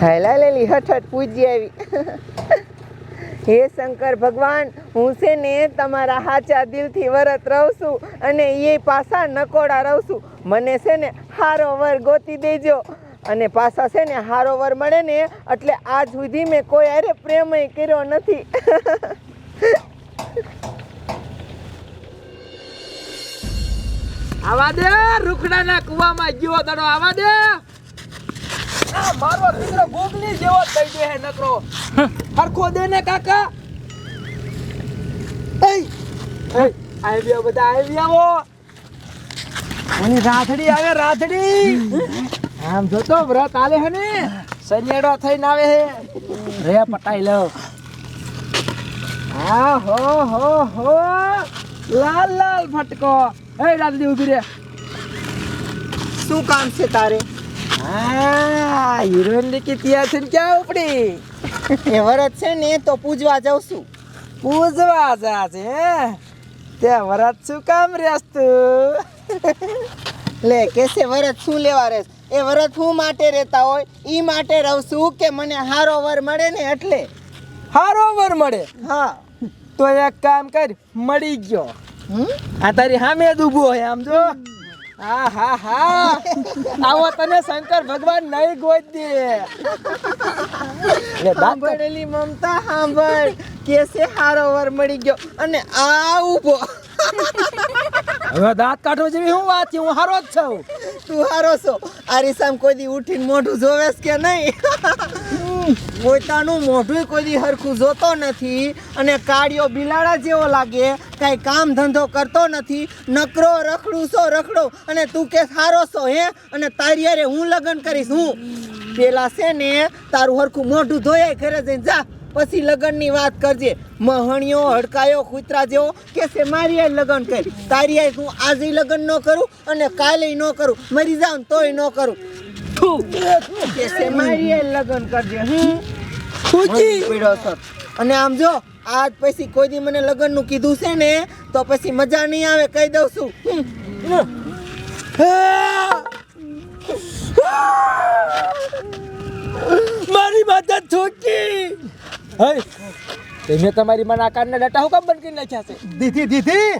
હાયલા લેલી હઠ પૂજી આવી. હે શંકર ભગવાન, હું છે ને તમારા સાચા દિલથી વરત રહું છું અને એ પાછા નકોડા રહું છું. મને છે ને હારો વર ગોતી દેજો અને પાછા છે ને હારો વર મળે ને એટલે આજ સુધી મેં કોઈ અરે પ્રેમય કર્યો નથી. આવા દે રૂખડાના કુવામાં ગયો તડો આવા દે. આ મારો દીકરો ગોગલી જેવો થઈ ગયો હે નકરો. હરખો દે ને કાકા. એય આવ્યા બધા આવ્યા. ઓની રાધડી આવે રાધડી. આમ જોતો વ્રત આલે હે ને સરિયાડો થઈને આવે હે. રે પટાઈ લો. આ હો લાલ લાલ ફટકો. એ રાધડી ઊભી રે. શું કામ છે તારે? હા હિરોઈન ની ત્યાં છે ક્યાં ઉપડી. એ વરત છે ને તો પૂજવા જાઉં છું. પૂજવા જા છે ત્યાં વરત શું કામ રેસ તું? લે કેસે વરત શું લેવા રેસ? એ વરત હું માટે રહેતા હોય ઈ માટે રહું છું કે મને હારો વર મળે ને એટલે. હારો વર મળે? હા. તો એક કામ કર, મળી ગયો. આ તારી સામે જ ઊભો હોય આમ જો. હા હા હા આવો તને શંકર ભગવાન નહીં ગોત દે. સાંભળેલી મમતા સાંભળ, કેસે હારો વર મળી ગયો અને આ ઊભો. હવે દાંત કાઢો જેવી હું વાત છે? હું હારો જ છું. તું હારો છો. આરીસામ કોઈ દી ઉઠીને મોઢું જોવેસ કે નહીં? પોતાનું મોઢું કોઈ દી હરખું જોતો નથી અને કાળિયો બિલાડા જેવો લાગે, કાંઈ કામ ધંધો કરતો નથી, નકરો રખડું છો રખડો અને તું કે હારો છો હે? અને તારી હારે હું લગ્ન કરીશ. હું પેલા છે ને તારું હરખું મોઢું ધોયા ઘરે જઈને જા, પછી લગ્નની વાત કરજે. મહણિયો હડકાયો કૂતરા જેવો કે છે મારી હારે લગ્ન કરી. તારી હારે હું આજે લગ્ન ન કરું અને કાલે ન કરું, મરી જાઉં તોય ન કરું. કે છે મારી હારે લગ્ન કરજે. અને આમ જો આજ પછી કોઈ દી મને લગ્ન નું કીધું છે ને તો પછી મજા નહીં આવે, કહી દઉં છું. મારી માતા છોકી. હે તમે તમારી મના કાનના ડટા હું કામ બંધ કરી નાખ્યા છે? દીધી દીધી.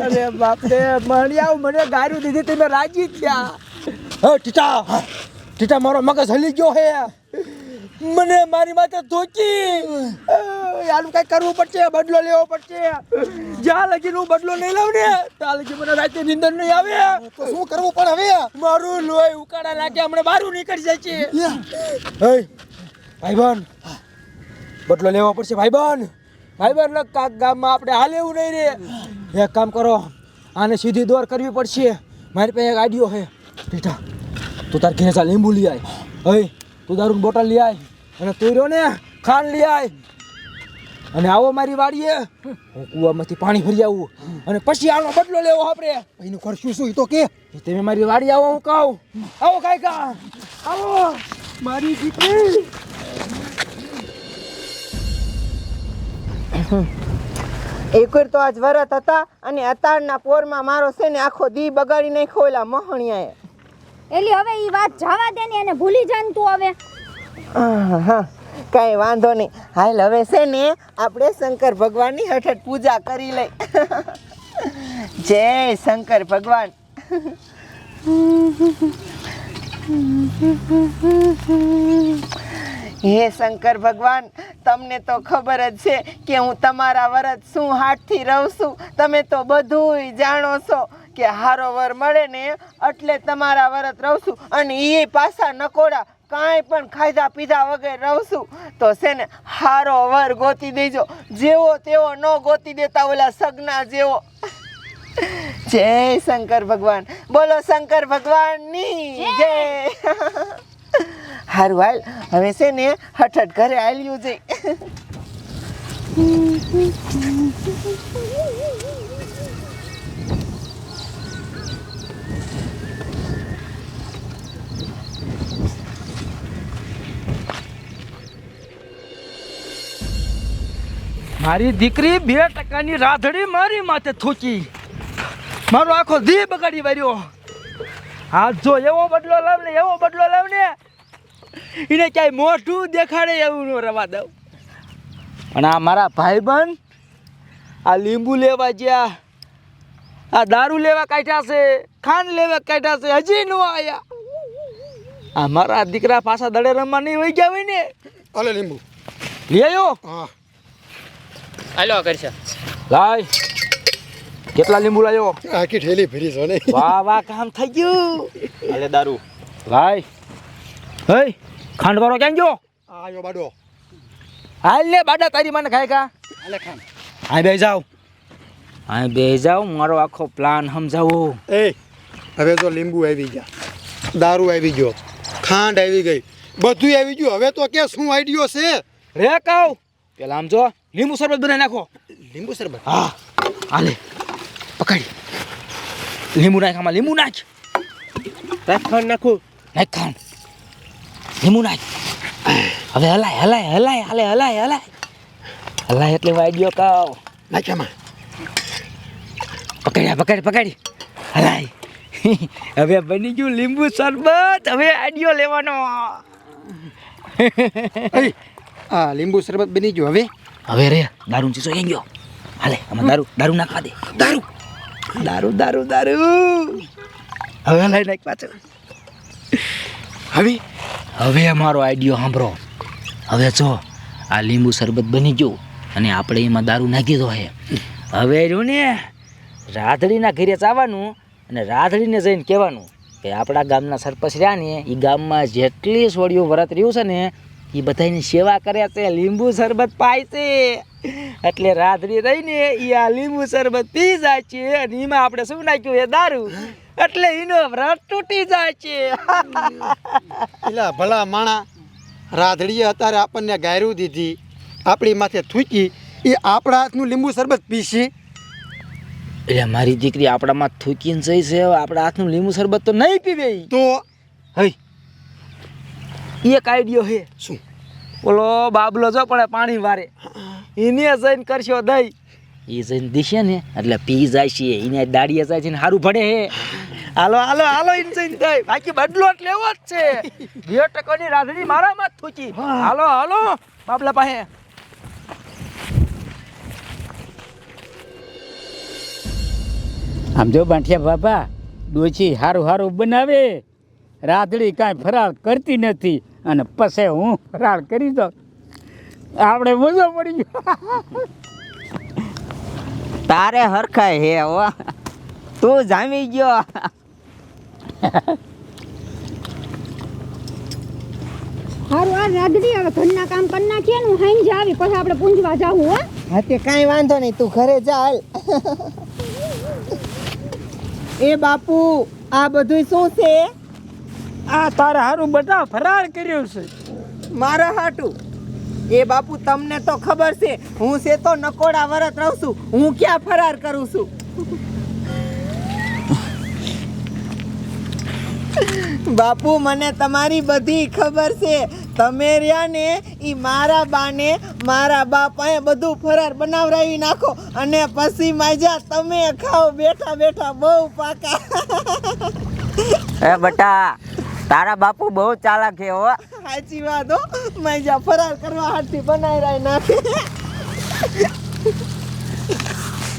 અરે બાપ રે મણિયાઓ મને ગાર્યું દીધી તમે રાજી થયા. હે ટીટા ટીટા મારો મગજ હલી ગયો હે. મને મારી માથે ધોકી. યાર કઈ કરવું પડશે, બદલો લેવો પડશે. જ્યાં લગી હું બદલો નહીં લઉં ને ત્યાં લગી મને રાતે નીંદર નહીં આવે. તો શું કરવું પણ હવે? મારું લોહી ઉકાળા લાગે, હમણાં બારું નીકળી જાય છે. હે ભાઈબંધ બદલો લેવો પડશે ભાઈબંધ. ભાઈબંધ કાક ગામમાં આપણે હાલે એવું નહીં રે. એક કામ કરો, આને સીધી દોર કરવી પડશે. મારી પાસે એક આઈડિયો છે. ટીટા તું તાર ઘેર જા, લીંબુ લઈ આય. હે તું દારૂની બોટલ લઈ આય અને તું રહ્યો ને ખાંડ લઈ આય અને આવો મારી વાડીએ. હું કૂવામાંથી પાણી ભરી આવું અને પછી આનો બદલો લેવો આપણે. એનું કરશું શું તો કે? તમે મારી વાડી આવો, હું કહું. આવો કાયકા આવો મારી દીકરી. એકવાર તો આજ વરત હતા અને અતારના પોરમાં મારો છે ને આખો દી બગાડી નાખ્યો ઓલા મહણિયાએ. એલી હવે ઈ વાત જવા દે ને, એને ભૂલી જાન તું હવે. હા કાંઈ વાંધો નહીં. હાલ હવે છે ને આપણે શંકર ભગવાનની હઠ પૂજા કરી લઈ. જય શંકર ભગવાન. હે શંકર ભગવાન, તમને તો ખબર જ છે કે હું તમારા વરત શું હાથથી રહું છું. તમે તો બધુંય જાણો છો કે હારો વર મળે ને એટલે તમારા વરત રહું છું અને એ પાછા નકોડા કાંઈ પણ ખાધા પીધા વગર રહું છું. તો છે ને હારો વર ગોતી દેજો, જેવો તેવો ન ગોતી દેતા ઓલા સગના જેવો. જય શંકર ભગવાન. બોલો શંકર ભગવાનની જય. હારું હાલ હવે છે ને હઠ ઘરે હાલ્યું જઈ. મારી દીકરી 2% રાધડી મારી માથે થૂકી. મારો આખો દી બગાડી વાર્યો. હાથ જો એવો બદલો લાવ ને, એવો બદલો લાવ ને એને ક્યાંય મોઢું દેખાડે એવું ન રવા દઉં. પણ આ મારા ભાઈબંધ આ લીંબુ લેવા ગયા, આ દારૂ લેવા કાઢ્યા છે, ખાંડ લેવા કાઢ્યા છે, હજી ન આયા. આ મારા દીકરા પાછા દડે રમવા નહીં વહી ગયા હોય ને. હાલે લીંબુ લઈ આવ્યો. હા હાલો કરશે. લાય કેટલા લીંબુ લાવ્યો? આખી ઠેલી ભરી છો ને. વાહ વાહ, કામ થઈ ગયું. હાલે દારૂ. લાય હે ખાંડ વાળો ક્યાં ગયો? આયો બાડો. હાલ લે બાડા, તારી મને ખાય કા. હાલે ખાન. હા બે જાવ, હા બે જાવ, મારો આખો પ્લાન સમજાવો. એ હવે તો લીંબુ આવી ગયા, દારૂ આવી ગયો, ખાંડ આવી ગઈ, બધું આવી ગયું. હવે તો કે શું આઈડિયો છે? રે કાવ પેલા આમ જો લીંબુ શરબત બનાવી નાખો. લીંબુ શરબત. હા હાલે પકડી લીંબુ નાખ, આમાં લીંબુ નાખ. ખાંડ નાખું. નાખ ખાંડ, લીંબુ નાખ. હવે હલાય હલાય હલાય હાલે હલાય હલાય હલાય એટલે વાગ્યો કાવ. નાખ્યામાં પકડ્યા પકડ પકડી હલાય. હવે બની ગયું લીંબુ શરબત. હવે આડિયો લેવાનો. આ લીંબુ શરબત બની ગયો. હવે હવે રે દારૂ ચીસો આવી ગયો. હાલે આમાં દારૂ દારૂ નાખવા દે. દારૂ દારૂ દારૂ દારૂ. હવે હલાય નાખ પાછળ. હવે હવે અમારો આઈડિયો સાંભળો. હવે જો આ લીંબુ શરબત બની ગયું અને આપણે એમાં દારૂ નાખી દો હે. હવે રહ્યું ને રાધડીના ઘરે જવાનું અને રાધડીને જઈને કહેવાનું કે આપણા ગામના સરપંચ રહ્યા ને એ ગામમાં જેટલી છોડીઓ વ્રત રહ્યું છે ને એ બધાની સેવા કરે છે, લીંબુ શરબત પાય છે. એટલે રાધડી રહીને એ આ લીંબુ શરબત પી જાય છે અને એમાં આપણે શું નાખ્યું એ દારૂ. એટલે એનો વ્રત તૂટી જાય છે. પેલા ભલા માણા રાધડીએ અત્યારે આપણને ગાયરું દીધી, આપણી માથે થૂકી, એ આપણા હાથનું લીંબુ શરબત પીશી. એટલે મારી દીકરી આપણામાં થૂકીને જઈ છે, આપણા હાથનું લીંબુ શરબત તો નહીં પીવે. તો હઈ એક આઈડિયો હે. શું? ઓલો બાબલો જો પણ પાણી વારે એને જઈને કરશો દઈ, એ જઈને દિશે ને એટલે પી જાય છે. એને દાડીએ જાય છે ને સારું ભડે હે. હાલો હાલો હાલો એને જઈને દઈ, બાકી બદલો જ લેવો જ છે. 2% રાધડી મારામાં જ થૂકી. હાલો હાલો બાબલા પાસે. આમ જો બાંઠિયા બાપા ડોચી હારું હારું બનાવે, રાધડી કાંઈ ફરાળ કરતી નથી અને પછી હું ફરાળ કરી દઉં. આપણે મજો પડી ગયો. તારે હરખાય હે હો, તું જામી ગયો. હારું આ રાધડી હવે ઘરના કામ કરી નાખીએ ને, હું હાઈન જાવી પછી આપણે પૂંજવા જાવું. હો હા તે કાંઈ વાંધો નહીં, તું ઘરે જા હાલ. એ બાપુ આ બધું શું છે? આ તારે હારું બધા ફરાળ કર્યો છે. મારા હાટું? એ બાપુ તમને તો ખબર છે હું છે તો નકોડા વરત રહું છું, હું ક્યાં ફરાર કરું છું. બાપુ મને તમારી બધી ખબર છે. તમે રહ્યા ને એ મારા બાને મારા બાપાએ બધું ફરાર બનાવરાવી નાખો અને પછી માજા તમે ખાઓ બેઠા બેઠા બહુ પાકા. એ બટા તારા બાપુ બહુ ચાલાક છે હો. સાચી વાત હો, માજા ફરાર કરવા હાથથી બનાવી નાખે.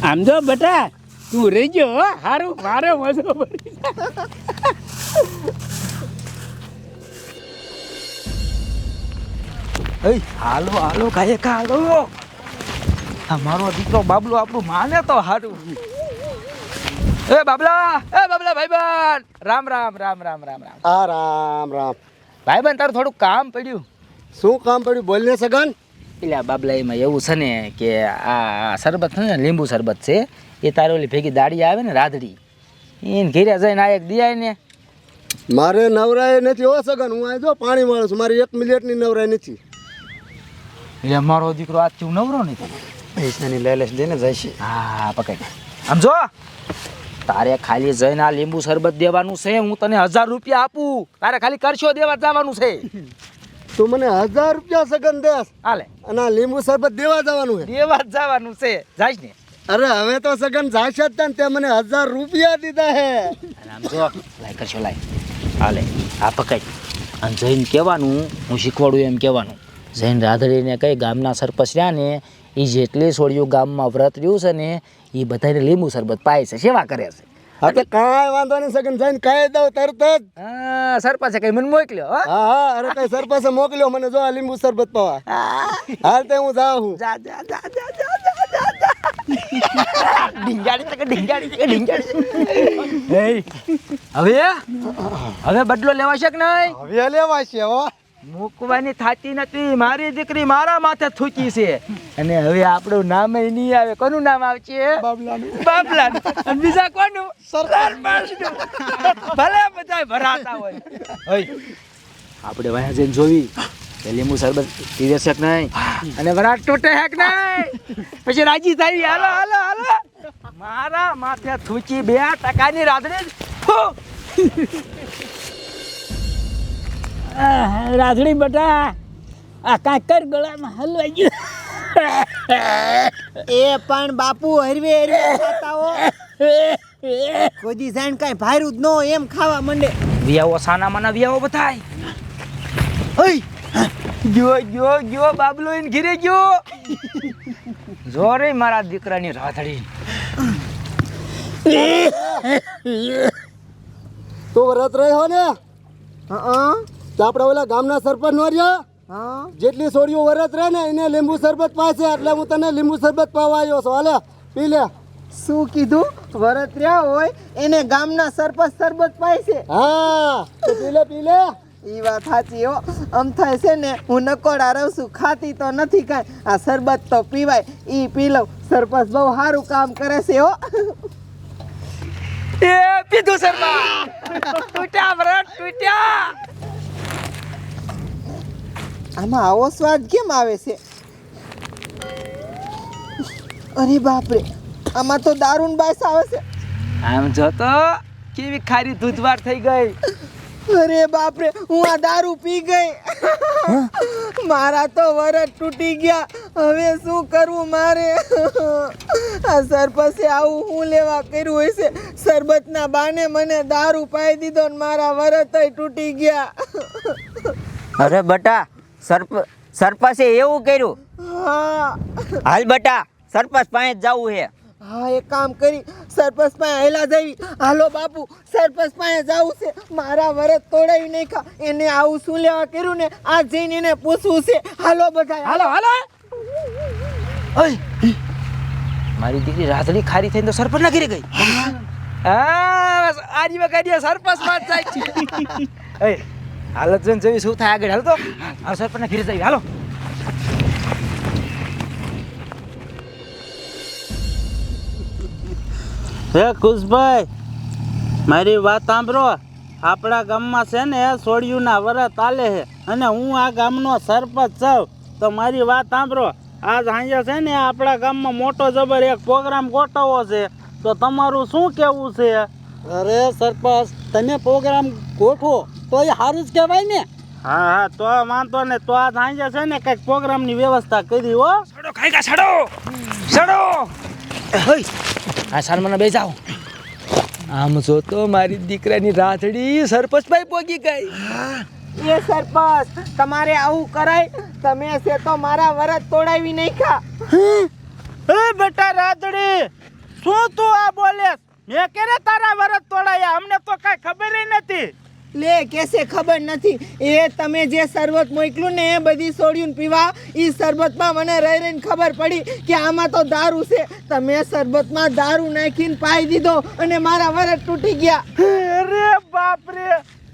આમ જો બેટા તું રહી ગયો હો, હારું મારે મજો પડી. હાલો હાલો કાંઈ હાલો. આ મારો દીકરો બાબલો આપણું માને તો સારું. એ બાબલા ભાઈબંધ, રામ રામ રામ રામ રામ રામ. આ રામ રામ. ભાઈબંધ તારું થોડુંક કામ પડ્યું. શું કામ પડ્યું? બોલને સગન. એટલે બાબલા એમાં એવું છે ને કે આ શરબત છે ને લીંબુ શરબત છે, એ તારી ઓલી ભેગી દાડી આવે ને રાધડી, એને ઘેરે જઈને આ એક દિયાય ને. મારે નવરાય નથી હો સગન, હું આ જો પાણી માણું છું, મારી 1 મિનિટની નવરાય નથી. એટલે મારો દીકરો આજથી હું નવરો નથી. પૈસાની લાલચ દઈને જાય છે. હા પકડ. આમ જો તારે ખાલી જઈને આ લીંબુ શરબત દેવાનું છે. હું તને 1000 રૂપિયા આપું, તારે ખાલી કરશો દેવા જવાનું છે. તું મને 1000 રૂપિયા સગન દેસ હાલે અને આ લીંબુ શરબત દેવા જવાનું છે? દેવા જ જવાનું છે. જાય ને. અરે હવે તો સગન જાશે જ તને, તે મને 1000 રૂપિયા દીધા હે. અને આમ જો લાય કરશો લાય. હાલે આ પકડ. અને જઈને કહેવાનું હું શીખવાડું એમ કહેવાનું. જઈને રાધડીને કઈ ગામના સરપંચ રહ્યા ને એ જેટલી છોડીઓ ગામમાં વ્રત રહ્યું છે ને એ બધાને લીંબુ શરબત પાય છે, સેવા કરે છે. હા તો કાંઈ વાંધો નહીં સગન જઈને કહી દઉં તરત જ. હા, સરપંચે કઈ મને મોકલ્યો. હો હા હા અરે કઈ સરપંચે મોકલ્યો મને જો આ લીંબુ શરબત પાવા. હાલ તે હું જાઉં છું. જા જા જા જા જા જા જા જા. ઢીંગાડી તકે ઢીંગાડી. હવે બદલો લેવાશે કે નહીં? હવે લેવા છે હો. મૂકવાની થાતી નથી. મારી દીકરી મારા માથે થૂકી છે અને હવે આપણું નામ નહીં આવે. કોનું નામ આવશે? બાબલાનું. અને બીજા કોનું? સરપંચનું. ભલે બધા ભરાતા હોય. આપણે વાયા જઈને જોવી કે લીંબુ શરબત પીવે છે કે નહીં અને વરાટ તૂટે છે કે નહીં, પછી રાજી થઈ. હાલો હાલો હાલો. મારા માથે થૂકી 2% રાધડી. રાધડી બેટા આ કાકર ગળામાં હલવાઈ ગયું. એ પણ બાપુ હરવે હરવે ખાતા હો. કોઈ દી જાણ કાંઈ ભાર્યું જ ન હોય એમ ખાવા માંડે. વિયાવો સાના માના વિયાવો બધાય. ગયો બાબલો એને ઘીરે ગયો. જોરે મારા દીકરાની રાધડી. તો વ્રત રહ્યો ને હા તો આપણે ઓલા ગામના સરપંચ નો રહ્યા હા જેટલી છોડીઓ વરત રહે ને એને લીંબુ શરબત પાશે એટલે હું તને લીંબુ શરબત પાવા આવ્યો છું. હાલે પી લે. શું કીધું? વરત રહ્યા હોય એને ગામના સરપંચ શરબત પાય છે. હા તો પી લે પી લે. ઈ વાત સાચી હો. આમ થાય છે ને હું નકોડા રહું છું, ખાતી તો નથી કાંઈ. આ શરબત તો પીવાય, ઈ પી લઉં. સરપંચ બહુ સારું કામ કરે છે હો. એ પીધું શર્મા. તૂટ્યા વ્રત તૂટ્યા. આમાં આવો સ્વાદ કેમ આવે છે? અરે બાપરે, આમાં તો દારૂન બાસ આવે છે. આમ જોતો કેવી ખારી દૂધવાર થઈ ગઈ. અરે બાપરે, હું આ દારૂ પી ગઈ. મારા તો વરસ તૂટી ગયા. હવે શું કરવું મારે? આ સરપંચે આવું હું લેવા કર્યું હોય છે? શરબતના બાને મને દારૂ પાઈ દીધો ને મારા વરસ તૂટી ગયા. અરે બટા સરપંચે એવું કર્યું? હા હાલ બટા સરપંચ પાસે જ જવું છે. હા, એક કામ કરી, સરપંચ પાસે હેલા જવી. હાલો બાપુ, સરપંચ પાસે જવું છે. મારા વરસ તોડાવી નાખ્યા. એને આવું શું લેવા કર્યું ને આ જઈને એને પૂછવું છે. હાલો બધા હાલો હાલો. ઓય મારી દીકરી રાધડી ખારી થઈને તો સરપંચ ના ઘરે ગઈ. હા આજી વગાડીયા સરપંચ માં જ જાય છે. ઓય હાલત જોઈને જોઈ શું થાય આગળ. હાલ તો આ સરપંચ ના ઘરે જઈએ. હાલો. હે કુશભાઈ, મારી વાત સાંભળો. આપણા ગામમાં છે ને સોડિયુંના વરત ચાલે છે અને હું આ ગામનો સરપંચ છું. તો મારી વાત સાંભળો. આજ સાંજે છે ને આપણા ગામમાં મોટો જબર એક પ્રોગ્રામ ગોઠવવો છે. તો તમારું શું કહેવું છે? અરે સરપંચ તમે પ્રોગ્રામ ગોઠવો તો એ સારું જ કહેવાય ને. હા હા તો વાંધો ને. તો આજ સાંજે છે ને કંઈક પ્રોગ્રામની વ્યવસ્થા કરી હો. છડો ખાઈ કા છડો છડો. આ સારમાના બે જાઓ. આમ જો તો મારી દીકરાની રાધડી સરપંચ ભાઈ પોગી ગઈ. એ સરપંચ, તમારે આવું કરાય? તમે છે તો મારા વરસ તોડાવી નાખ્યા. એ બેટા રાધડી, શું તું આ બોલે? મેં કેરે તારા વરત તોડાયા? અમને તો કાંઈ ખબર નથી. લે કેસે ખબર નથી. એ તમે જે શરબત મોકલું ને એ બધી છોડ્યું પીવા, એ શરબતમાં મને રહી રહીને ખબર પડી કે આમાં તો દારૂ છે. તમે શરબતમાં દારૂ નાખીને પાઈ દીધો અને મારા વરસ તૂટી ગયા. અરે બાપ રે,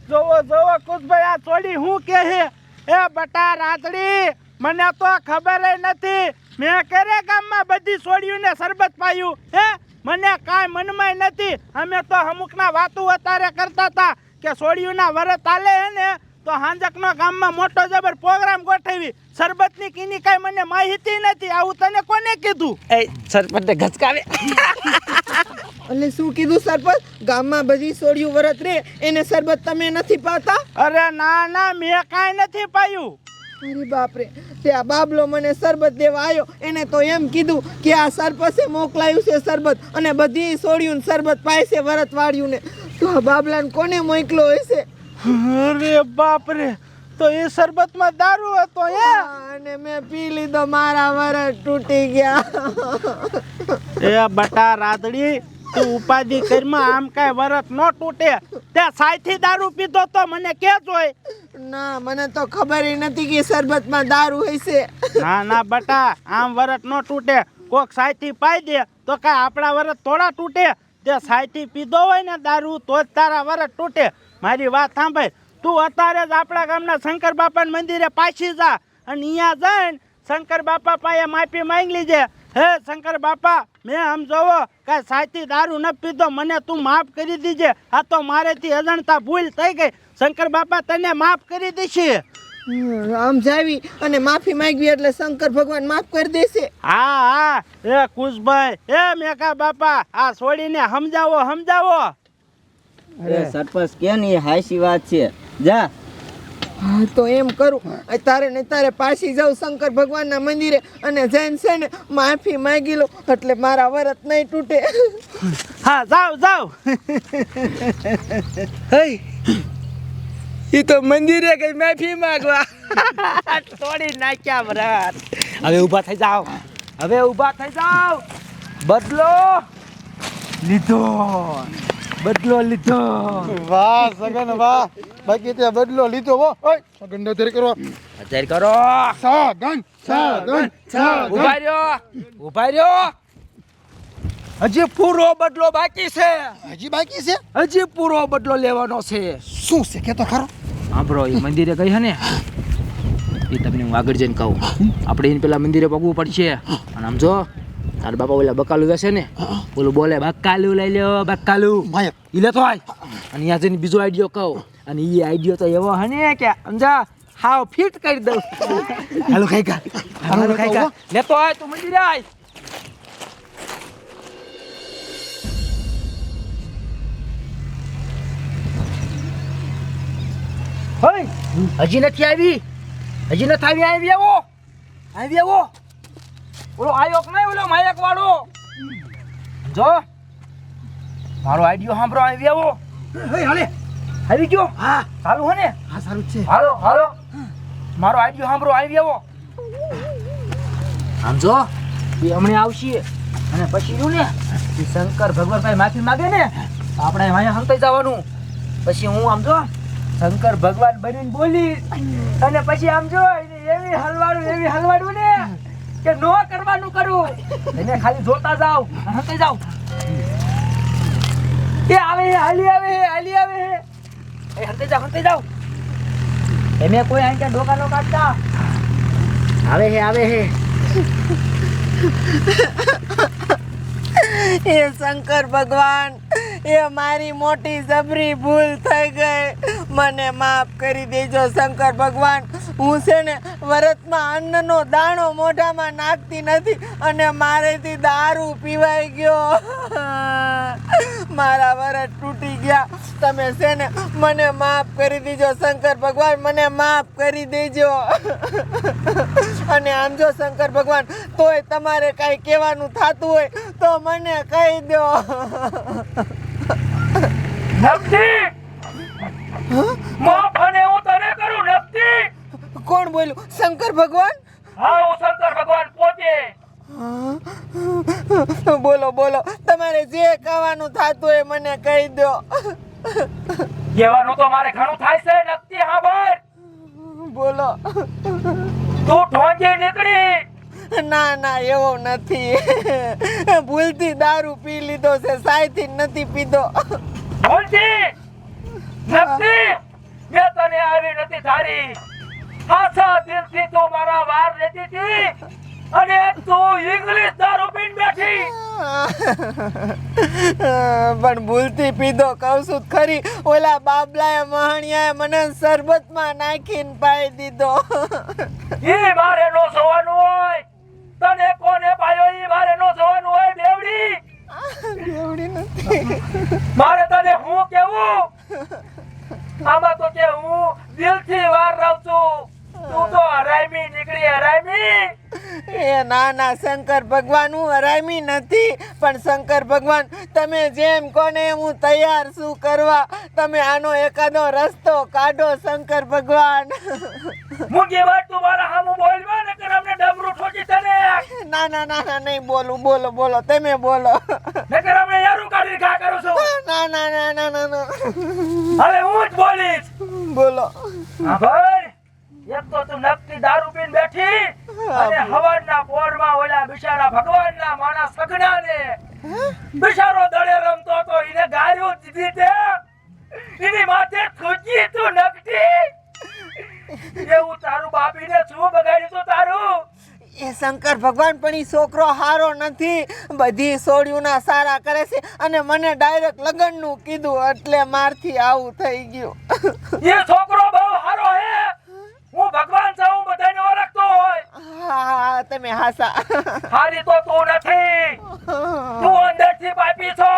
જોવો જોવો કુશભાઈ આ છોડી હું કહે છે? એ બટા રાધડી, મને તો ખબર નથી. મેં કરે ગામમાં બધી છોડ્યું ને શરબત પાયું હે? મને કાંઈ મનમાં નથી. અમે તો અમુકના વાતો અત્યારે કરતા હતા કે સોડિયુંના વરત આલે હે ને તો હાંજકનો ગામમાં મોટો જબર પ્રોગ્રામ ગોઠવી. શરબતની કીની કાંઈ મને માહિતી નથી. આવું તને કોને કીધું? એ સરપંચને ઘસકાવે. એટલે શું કીધું સરપંચ? ગામમાં બધી છોડ્યું વરત રે એને શરબત તમે નથી પાતા? અરે ના ના, મેં કાંઈ નથી પાયું. અરે બાપરે, તે આ બાબલો મને શરબત દેવા આવ્યો. એને તો એમ કીધું કે આ સરપંચે મોકલાયું છે શરબત અને બધી છોડ્યું શરબત પાય છે વરત વાળ્યું ને. તો આ બાબલાને કોને મોકલો હશે? અરે બાપ રે, તો એ શરબતમાં દારૂ હતો એ? અને મેં પી લીધો, મારા વરસ તૂટી ગયા. એ બટા રાધડી, તું ઉપાધિ કરમાં, આમ કાંઈ વરસ ન તૂટે. તે સાયથી દારૂ પીધો તો મને કે જોય. ના, મને તો ખબર નથી કે શરબતમાં દારૂ હશે. ના ના બટા, આમ વરસ ન તૂટે. કોક સાયથી પાઈ દે તો કાંઈ આપણા વરસ થોડા તૂટે. તે સાયથી પીધો હોય ને દારૂ તો જ તારા વરસ તૂટે. મારી વાત સાંભળ, તું અત્યારે જ આપણા ગામના શંકર બાપાના મંદિરે પાછી જા અને અહીંયા જઈને શંકર બાપા પાસે માફી માંગી લીજે. હે શંકર બાપા, મેં આમ જોવો કાંઈ સાયથી દારૂ ન પીધો, મને તું માફ કરી દીજે. આ તો મારેથી અજાણતા ભૂલ થઈ ગઈ. શંકર બાપા તને માફ કરી દેશે. આમ જાવી અને માફી માંગવી એટલે શંકર ભગવાન માફ કરી દેશે. હા હા, એ કુશભાઈ, એ મેકા બાપા, આ છોડીને સમજાવો સમજાવો. અરે સરપંચ કે ને એ હાચી વાત છે. જા. હા તો એમ કરું, તારે ને તારે પાછી જાઉં શંકર ભગવાનના મંદિરે અને જઈને છે ને માફી માંગી લો એટલે મારા વરત નહીં તૂટે. હા જાઓ જાઓ. એ તો મંદિરે ગઈ માફી માંગવા. તોડી નાખ્યા વ્રત. હવે ઊભા થઈ જાઓ, હવે ઊભા થઈ જાઓ. બદલો લીધો, બદલો લીધો. વાહ સગન વાહ, બાકી તે બદલો લીધો હો. ઓય સગન ને ધરી કરો, અત્યારે કરો. સગન સગન ઊભા રહ્યો, ઊભા રહ્યો. હજી પૂરો બદલો બાકી છે. હજી બાકી છે? હજી પૂરો બદલો લેવાનો છે. શું છે કે તો ખરો? સાંભળો, એ મંદિરે ગઈ હે ને, એ તમને હું આગળ જઈને કહું. આપણે એને પેલા મંદિરે પગવું પડશે. અને આમ જો તારા બાપા ઓલા બકાલું જશે ને, ઓલું બોલે બકાલું લઈ લ્યો, બકાલું માયક ઈ લેતો આય. અને અહીંયા જઈને બીજો આઈડિયો કહું, અને એ આઈડિયો તો એવો હે ને કે સમજા હાવ ફિટ કરી દઉં. હાલો ખાઈ કા, હાલો ખાઈ કા. લેતો આય તું મંદિરે આય. હજી નથી આવી, હજી નથી આવી. આવી આવો, આવી આવો. ઓલો આયોક નહીં, ઓલો માયક વાળો. જો મારો આઈડિયો સાંભળો, આવી આવો. હાલે આવી ગયો. હા સારું હે ને? હા સારું છે. હાલો હાલો, મારો આઈડિયો સાંભળો, આવી આવો. આમ જો એ હમણાં આવશે અને પછી રહ્યું ને એ શંકર ભગવાન પાસે માફી માગે ને તો આપણે અહીંયા હંતાઈ જવાનું. પછી હું આમ જો શંકર ભગવાન બનીને બોલી અને પછી આમ જો એવી હલવાડું ને કે નો કરવાનું કરું. એને ખાલી જોતા જાવ, હંતાઈ જાવ. એ આવે, હાલી આવે, હાલી આવે. એ હંતાઈ જાવ. એમે કોઈ અહીં ક્યાં ડોકા નો કાઢતા. આવે હે. એ શંકર ભગવાન, એ મારી મોટી જબરી ભૂલ થઈ ગઈ, મને માફ કરી દેજો શંકર ભગવાન. હું છે ને વરતમાં અન્નનો દાણો મોઢામાં નાખતી નથી અને મારેથી દારૂ પીવાઈ ગયો. મારા વરત તૂટી ગયા. તમે છે ને મને માફ કરી દેજો શંકર ભગવાન, મને માફ કરી દેજો. અને આમ જો શંકર ભગવાન, તોય તમારે કાંઈ કહેવાનું થતું હોય તો મને કહી દો. કોણ બોલ્યું? શંકર ભગવાન? બોલો બોલો, તમારે જે કહેવાનું થતું હોય મને કહી દો. કહેવાનું તો મારે ઘણું થાય છે. નક્કી હા ભાઈ, બોલો. તું ઠોંગી નીકળી. ના ના, એવો નથી. ભૂલથી દારૂ પી લીધો છે, સાયથી નથી પીધો. બોલતી નથી, મેં તને આવી નથી ધારી. આછા દિલથી તું મારા વાર લેતી હતી અને તું ઇંગ્લિશ દારૂ પીને બેઠી. પણ ભૂલથી પીધો, કહું છું ખરી. ઓલા બાબલાએ મહાણિયાએ મને શરબતમાં નાખીને પાઈ દીધો. ઈ મારે નો જોવાનું હોય. તને કોને પાયો ઈ મારે નો જોવાનું હોય. બેવડી નથી. મારે તને હું કેવું? આમાં તો કે હું દિલથી વાર રહું છું. તું તો હરામી નીકળી, હરામી. એ ના શંકર ભગવાન હું હરામી નથી, પણ શંકર ભગવાન તમે જેમ કોને હું તૈયાર છું કરવા. તમે આનો એકાદો રસ્તો કાઢો શંકર ભગવાન. મૂંગી વાત તું મારા હામું બોલવા ને કર અમને ડમરું ઠોકી તને. ના નહીં બોલું, બોલો તમે બોલો. નકર અમને યારું કાઢી ઘા કરું છું. ના. હવે હું જ બોલીશ. બોલો. હા ભાઈ, એક તો તું નકટી દારૂ પીને બેઠી અને હવારના પોરમાં ઓલા બિચારા ભગવાનના માણસ સગડાને બિચારો દડે રમતો તો એને ગાળ્યો દીધી તે એની માથે થૂકી તું નકટી. એવું તારું બાપીને શું બગાડ્યું તું તારું? એ શંકર ભગવાન પણ ઈ છોકરો હારો નથી, બધી સોડિયુંના સારા કરે છે અને મને ડાયરેક્ટ લગનનું કીધું એટલે મારથી આવું થઈ ગયું. એ છોકરો બહુ હારો હે. હું ભગવાન છું, હું બધાને ઓળખતો હોય. હા તમે હાસા. હારી તો તું નથી, તું અંદરથી પાપી છો.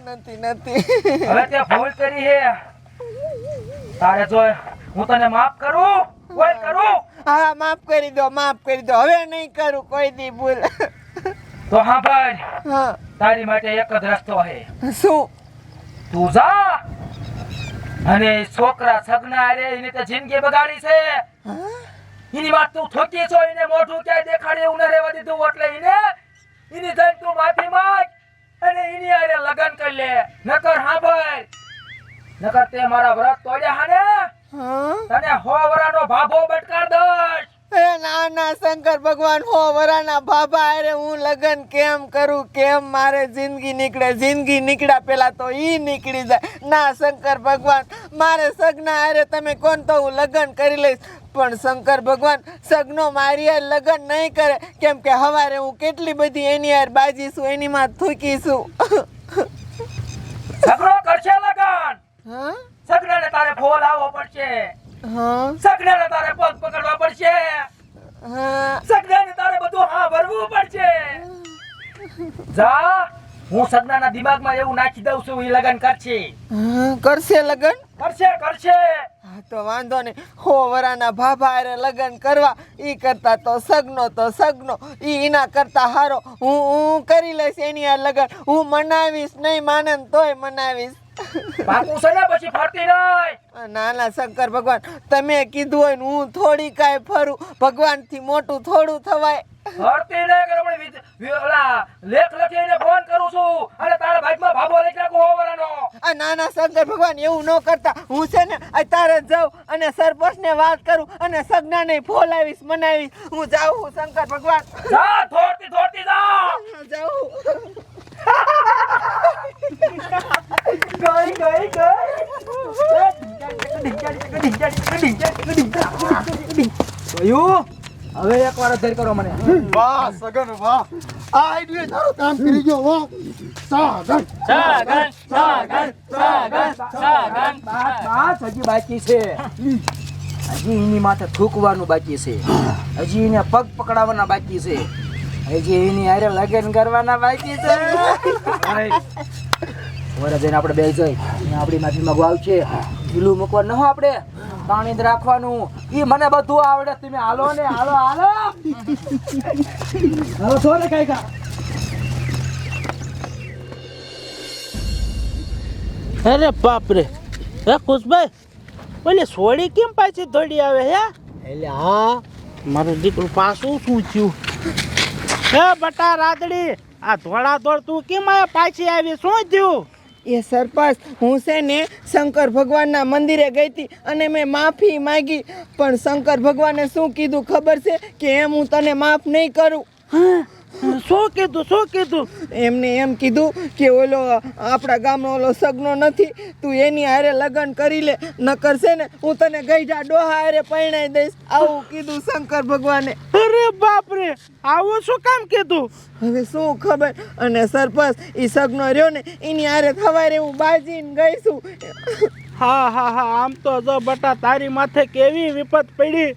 નથી. હવે તે ભૂલ કરી હે, તારે જો હું તને માફ કરું કોઈ કરું? હા માફ કરી દો. હવે નહીં કરું કોઈ દી ભૂલ. તો હા ભાઈ, હા તારી માટે એક જ રસ્તો હે. શું? તું જા અને છોકરા સગના રે એની તે જિંદગી બગાડી છે. એની વાત તું થોકી છો, એને મોઢું ક્યાંય દેખાડે એવું ન રહેવા દીધું એટલે એની જઈને તું માફી માંગ અને એની આરે લગન કરી લે. નકર હા ભાઈ, નકર તે મારા વ્રત તોડ્યા હાને તને 100 વરાનો ભાભો બટકાર દઈશ. એ ના શંકર ભગવાન, હો વરાના ભાભા અરે હું લગન કેમ કરું? કેમ મારે જિંદગી નીકળ્યા પેલા તો ઈ નીકળી જાય. ના શંકર ભગવાન, મારે સગના અરે તમે કોણ તો હું લગન કરી લઈશ, પણ શંકર ભગવાન સગનો મારી યાર લગન નહીં કરે, કેમ કે હવારે હું કેટલી બધી એની યાર બાજી છું, એની માં થૂકી છું. સગનો કરશે લગન. હા સગનાને તારે ફોલ આવવો પડશે. હા સગનાને તારે પગ પકડવા પડશે. હા સગનાને તારે બધું હા ભરવું પડશે. જા, હું સગનાના દિમાગમાં એવું નાખી દઉં છું, એ લગન કરશે. કરશે લગન? કરશે. હા તો વાંધો નહીં. હો વરાના ભાભા અરે લગન કરવા, ઈ કરતા તો સગનો ઈ એના કરતા હારો. હું કરી લઈશ એની આ લગન. હું મનાવીશ, નહીં માને તોય મનાવીશ. પાકું છે ને? પછી ફરતી નહીં. ના શંકર ભગવાન, તમે કીધું હોય ને હું થોડી કાંઈ ફરું, ભગવાનથી મોટું થોડું થવાય. ફરતી નહીં કે આપણે ઓલા લેખ લખીને ફોન કરું છું અને તારા બાઈકમાં ભાભો લઈ નાખું હોવાનો. ના શંકર ભગવાન એવું ન કરતા. હું છે ને અત્યારે જ જાઉં અને સરપંચને વાત કરું અને સગનાને ફોલાવીશ, મનાવીશ. હું જાઉં શંકર ભગવાન. જા, દોડતી જા. જાઉં. હવે એક વાર ધર કરો મને. વાહ સગન વાહ, આ આઈડિયા તારો કામ કરી ગયો. વાહ સગન. બસ હજી બાકી છે. હજી એની માથે થૂકવાનું બાકી છે, હજી એને પગ પકડાવવાના બાકી છે, હજી એની હારે લગન કરવાના બાકી છે. વરે જઈને આપણે બે જઈ આપણી માફી માંગવા આવશે. ઢીલું મૂકવા ન આપણે પાણી જ રાખવાનું. ઈ મને બધું આવડે. તમે હાલો ને હાલો છો ને કઈ કા. અરે બાપ રે, હે ખુશભાઈ, ઓલી સોડી કેમ પાછી દોડી આવે હે? એટલે હા મારું દીકરું પાછું શું થયું? હે બટા રાદડી, આ ધોળા દોડ તું કેમ આ પાછી આવી? શું થયું? એ સરપંચ, હું છે ને શંકર ભગવાનના મંદિરે ગઈ હતી અને મેં માફી માંગી, પણ શંકર ભગવાને શું કીધું ખબર છે? કે એમ હું તને માફ નહીં કરું. શું કીધું? એમને એમ કીધું કે ઓલો આપણા ગામનો ઓલો સગનો નથી, તું એની હારે લગ્ન કરી લે, નકર છે ને હું તને ગઈઢા ડોહા હારે પરણાઈ દઈશ. આવું કીધું શંકર ભગવાને. અરે બાપ રે, આવું શું કામ કીધું? હવે શું ખબર. અને સરપંચ, એ સગનો રહ્યો ને એની હારે થવારે હું બાજીને ગઈ છું. હા આમ તો જો બટા તારી માથે કેવી વિપત પડી.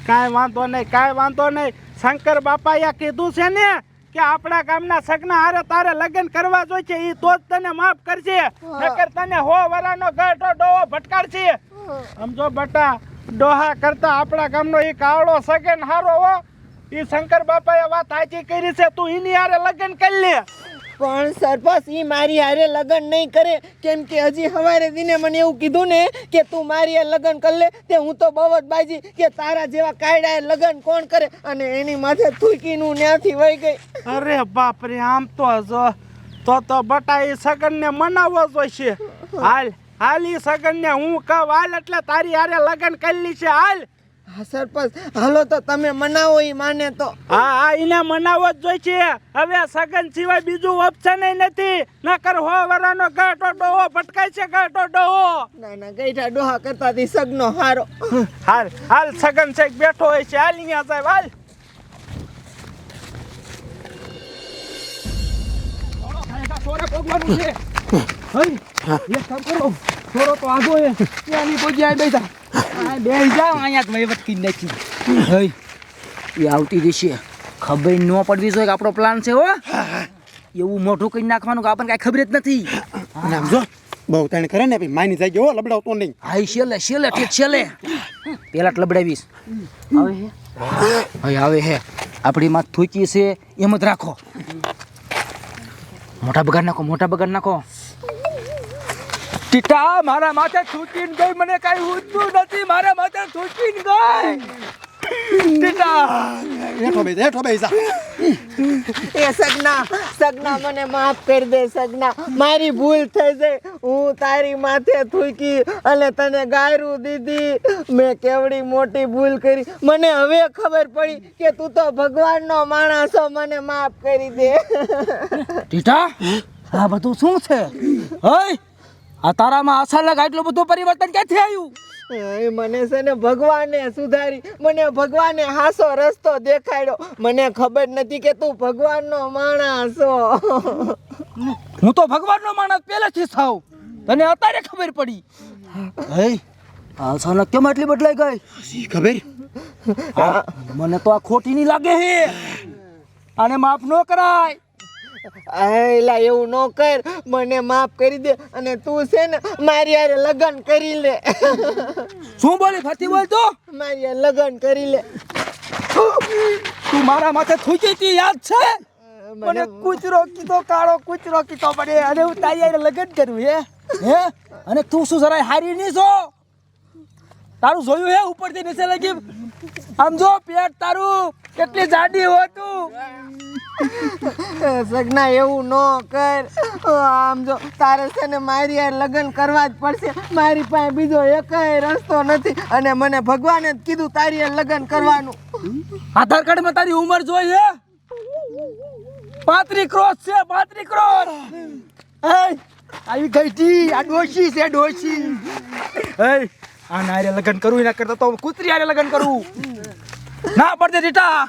કાંઈ વાંધો નહીં. શંકર બાપાએ કીધું છે ને કે આપણા ગામના સગના હારે તારે લગ્ન કરવા જોઈએ છે, એ તો જ તને માફ કરશે, નકર તને 100 વરાનો ગઢો ડોહો ભટકાડશે. સમજો બટા, ડોહા કરતા આપણા ગામનો એ કાવડો સગન હારો હો. ઈ શંકર બાપાએ વાત સાચી કરી છે, તું એની હારે લગ્ન કરી લે. પણ સરપંચ ઈ મારી હારે લગ્ન નહીં કરે, કેમ કે હજી સવારે દિને મને એવું કીધું ને કે તું મારી હારે લગ્ન કરી લે, તે હું તો બહુ જ બાજી કે તારા જેવા કાયડા લગ્ન કોણ કરે, અને એની માથે થૂકીનું ન્યાથી વહી ગઈ. અરે બાપ રે, આમ તો બટા એ સગનને મનાવવો જોઈશે. હાલ ઈ સગનને હું કહું હાલ એટલે તારી હારે લગ્ન કરી લી છે. હાલ. હા સરપંચ, હાલો તો તમે મનાવો ઈ માને તો. હા એને મનાવવો જ જોઈશે. હવે સગન સિવાય બીજું ઓપ્શન નથી, નકર 100 વર્ષનો ગાંઠો ડોહો ભટકાય છે, ગાંઠો ડોહો. ના ગઈઠા ડોહા કરતા થી સગનો હારો. હાલ સગન છે બેઠો હોય છે, હાલ અહીંયા સાહેબ હાલ. સોરે પગવાનું છે. હઈ એક કામ કરો, સોરો તો આગો એ ત્યાંની પગ્યા બેસા. આ બેસી જાવ, અહીંયા જ વહીવટ કરી નાખી. હઈ એ આવતી દિશે ખબર ન પડવી જોઈએ કે આપણો પ્લાન છે. હો એવું મોઢું કરી નાખવાનું કે આપણને કાંઈ ખબર જ નથી. અને આમ જો બહુ તાણે કરે ને ભાઈ માની જાય હો, લબડાવતો નહીં. હા છેલ્લે ઠીક છેલ્લે પેલા જ લબડાવીશ. આવે હે આપણી માં થૂકી છે એમ જ રાખો. મોટા બગાડ નાખો. ટીટા મારા માથે થૂકીને ગઈ, મને કાંઈ ઉઠતું નથી, મારા માથે થૂકીને ગઈ. ટીટા હેઠો બેસા. એ સગના મને માફ કરી દે સગના, મારી ભૂલ થઈ ગઈ. હું તારી માથે થૂકી અને તને ગાયરું દીધી, મેં કેવડી મોટી ભૂલ કરી. મને હવે ખબર પડી કે તું તો ભગવાનનો માણસ છો, મને માફ કરી દે. ટીટા આ બધું શું છે? હઈ આ તારામાં અચાનક આટલું બધું પરિવર્તન ક્યાંથી આવ્યું? એ મને છે ને ભગવાને સુધારી, મને ભગવાને હાસો રસ્તો દેખાડ્યો. મને ખબર નથી કે તું ભગવાનનો માણસ છો. હું તો ભગવાનનો માણસ પહેલેથી થાવ, તને અત્યારે ખબર પડી. હઈ આ અચાનક કેમ આટલી બદલાઈ ગઈ? શી ખબર? મને તો આ ખોટી નહીં લાગે હે. આને માફ ન કરાય. એલા એવું ન કર, મને માફ કરી દે અને તું છે ને મારી હારે લગ્ન કરી લે. શું બોલી? ફરતી બોલ તો. મારી હારે લગ્ન કરી લે. તું મારા માથે થૂકી હતી, યાદ છે? મને કૂતરો કીધો, કાળો કૂતરો કીધો પડે, અને હું તારી હારે લગ્ન કરું હે? અને તું શું જરાય હારી નહીં છો? તારું જોયું હે ઉપરથી નીચે લગી? આમ જો પેટ તારું કેટલી જાડી હોતું. સગના એવું ન કર. આમ જો તારે છે ને મારી હારે લગ્ન કરવા જ પડશે. મારી પાસે બીજો એકેય રસ્તો નથી, અને મને ભગવાને જ કીધું તારી હારે લગ્ન કરવાનું. આધાર કાર્ડમાં તારી ઉંમર જોઈ હે? 35 ક્રોસ છે, 35 ક્રોસ. આવી ગઈટી આ ડોશી છે, ડોશી. એય આ નારે લગ્ન કરું એના કરતા તો કૂતરી હારે લગ્ન કરું. ના પડતે ટીટા,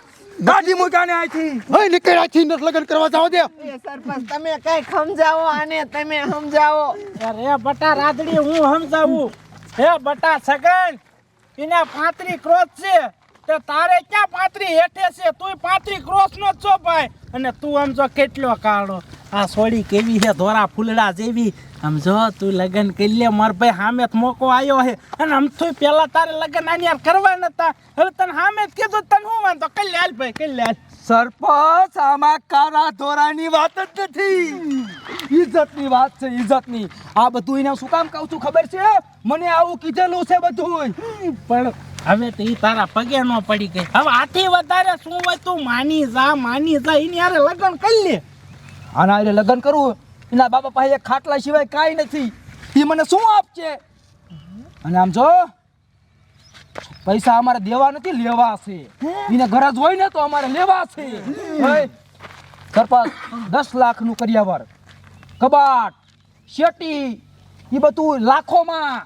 ગાડી મૂકાને આથી. હઈ નીકળ આથી ન લગ્ન કરવા જાવ દે. એ સરપંચ તમે કઈ સમજાવો આને, તમે સમજાવો. અરે બટા રાધડી હું સમજાવું. હે બટા સગન, એને 35 ક્રોસ છે, તે તારે ક્યાં 35 હેઠે છે? તું 35 ક્રોસ નો છો ભાઈ. અને તું આમ જો કેટલો કાળો, આ સોડી કેવી છે, ધોરા ફૂલડા જેવી. આમ જો તું લગ્ન કરી લે, માર ભાઈ સામે મોકો આવ્યો છે. અને આમ તો પેલા તારે લગ્ન આની યાર કરવા નતા, હવે તને સામે જ કીધું, તને શું વાંધો? કરી લે હાલ ભાઈ, કરી લે હાલ. સરપંચ આમાં કારા ધોરાની વાત જ નથી, ઇજ્જતની વાત છે, ઇજ્જતની. આ બધું એને શું કામ કહું છું ખબર છે? મને આવું કીધેલું છે બધું. પણ હવે તો ઈ તારા પગે ન પડી ગઈ. હવે આથી વધારે શું હોય? તું માની જા એની હારે લગ્ન કરી લે. આના હારે લગ્ન કરું, એના બાપા પાસે એક ખાટલા સિવાય કાંઈ નથી, એ મને શું આપશે? અને આમ જો પૈસા અમારે દેવા નથી, લેવા છે. એને ગરજ હોય ને તો અમારે લેવા છે. સરપંચ 10 લાખનું કરિયાવર, કબાટ, શેટી, એ બધું લાખોમાં,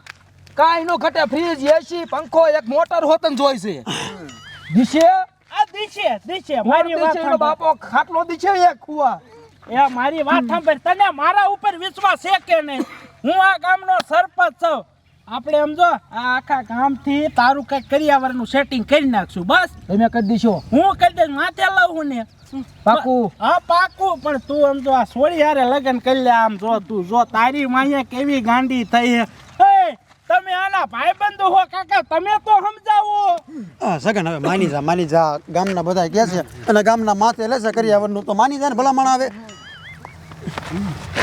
કાંઈ નો ઘટે. ફ્રીજ, એસી, પંખો, એક મોટર હોતન જોઈ છે. દિશે આ દિશે મારી વાત એનો બાપો ખાટલો દિશે એક ખુવા. એ મારી વાત સાંભળ, તને મારા ઉપર વિશ્વાસ છે કે નહીં? હું આ ગામનો સરપંચ છું. આપણે સમજો આ આખા ગામથી તારું કઈ કરિયાવરનું સેટિંગ કરી નાખશું. બસ તમે કરી દીશો? હું કરી દઈશ, માથે લઉં ને. પાકું? હા પાકું. પણ તું સમજો આ સોળી હારે લગ્ન કરી લે. આમ જો તું જો તારી માયા કેવી ગાંડી થઈ હે. તમે આના ભાઈબંધો હો કાકા, તમે તો સમજાવો. સગન હવે માની જા ગામના બધા કહે છે અને ગામના માથે લેશે કરિયાવરનું તો માની જાય ને ભલા માણા આવે.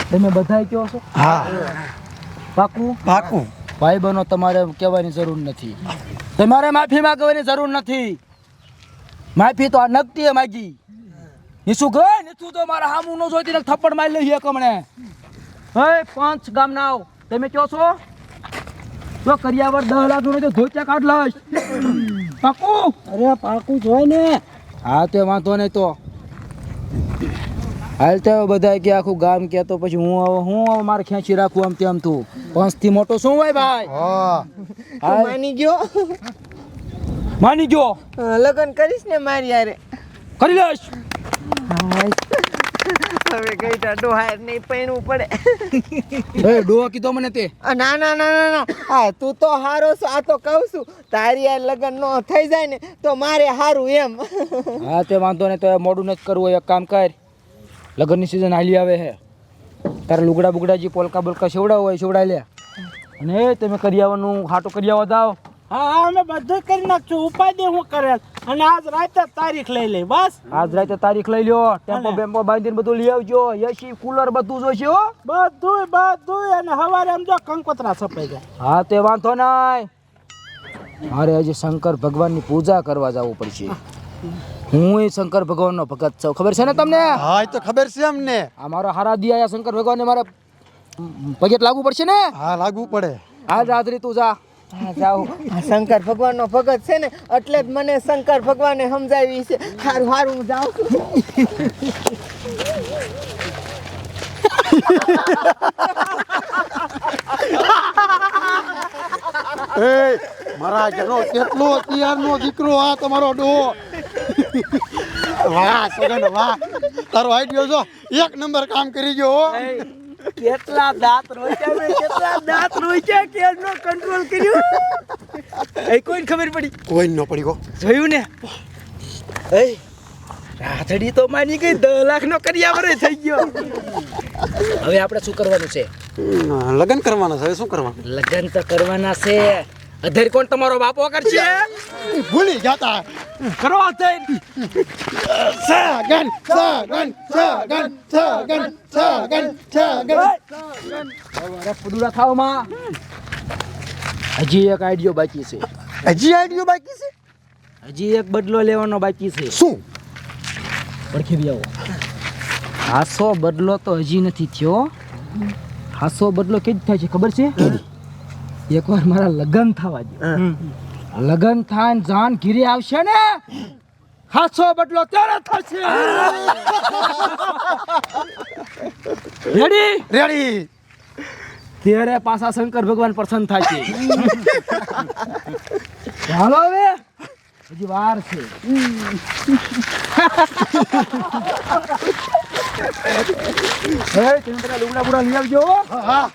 તમે બધા કહો છો હા પાકું પાકું. ભાઈ બનો તમારે કહેવાની જરૂર નથી, તમારે માફી માંગવાની જરૂર નથી. માફી તો આ નગતી માગી નીસું ગઈ નીસું તો મારા હામું નો જોઈતી ને થપ્પડ મારી લઈએ કમણે. હે પાંચ ગામના આવ તમે કહો છો તો કરિયાવર 10 લાખ નો તો ધોત્યા કાઢ લઈશ. પાકું? અરે પાકું જોઈ ને. હા તે વાંધો નહીં તો હાલ તો બધા કે આખું ગામ કે તો પછી હું મારે ખેંચી રાખું આમ તેમ તું 5 થી મોટો શું હોય ભાઈ? તું માની ગયો? માની ગયો લગ્ન કરીશ ને મારી યારે? કરી લઈશ. હવે કઈ ટાટો હાર નહીં પૈણું પડે. એ ડોહા કીધો મને તે. ના ના ના ના ના હા તું તો હારો છો. આ તો કહું છું તારી યાર લગ્ન નો થઈ જાય ને તો મારે હારું એમ. હા તે વાંધો નહીં તો મોડું નથી કરવું. એક કામ કર, લગ્નની સિઝન હાલી આવે છે, તારે લુગડા બુગડા જે પોલકા બોલકા સેવડાવ હોય સેવડાવી લે અને તમે કરિયાવાનું હાટો કરિયાવા જાઓ. હા હા અમે બધું કરી નાખશું. ઉપાધિ હું કરે અને આજ રાતે તારીખ લઈ લઈ બસ. આજ રાતે તારીખ લઈ લ્યો, ટેમ્પો બેમ્પો બાંધીને બધું લઈ આવજો, એસી કુલર બધું જોઈશે હો. બધું અને હવારે આમ જો કંકોત્રા સપાઈ જાય. હા તે વાંધો નહીં. મારે હજી શંકર ભગવાનની પૂજા કરવા જવું પડશે. હું શંકર ભગવાનનો ભગત છું, ખબર છે ને તમને? હા એ તો ખબર છે અમને. આ મારો હારા દિયા શંકર ભગવાનને મારે પગે લાગવું પડશે ને. હા લાગવું પડે. હા રાત્રિ તું જા. હા જાઉં. આ શંકર ભગવાનનો ભગત છે ને એટલે જ મને શંકર ભગવાને સમજાવી છે. હારું હારું હું જાઉં છું. એ મારા ઘરનો કેટલો અત્યારનો દીકરો આ તમારો ડો. વાહ સગન વાહ, તારો આઈડિયો જો એક નંબર કામ કરી ગયો હો. કેટલા દાંત રોચ્યા કેનો કંટ્રોલ કર્યો એ કોઈને ખબર પડી? કોઈ ન પડી ગો. જોયું ને? એ રાધડી તો માની ગઈ 10 લાખ નો કરિયાવર થઈ ગયો. હવે આપણે શું કરવાનું છે? લગ્ન કરવાના છે. શું કરવાનું? લગ્ન તો કરવાના છે. અધર કોણ તમારો બાપો કરશે? ભૂલી જતા કરો અધર. સગન સગન સગન સગન સગન સગન. હવે ફુદુડા ખાવામાં હજી એક આઈડિયો બાકી છે. હજી આઈડિયો બાકી છે? હજી એક બદલો લેવાનો બાકી છે. શું? પડખે બી આવો. હાસો બદલો તો હજી નથી થયો. હાસો બદલો કેજ થાય છે ખબર છે? એકવાર મારા લગ્ન થવા દે. લગ્ન થાય ને જાન ઘીરે આવશે ને હાસો બદલો ત્યારે થશે. રેડી? રેડી. ત્યારે પાછા શંકર ભગવાન પ્રસન્ન થાય છે. ચાલો હવે હજી વાર છે. તમે પેલા લુગડા બુડા લઈ આવજો. હા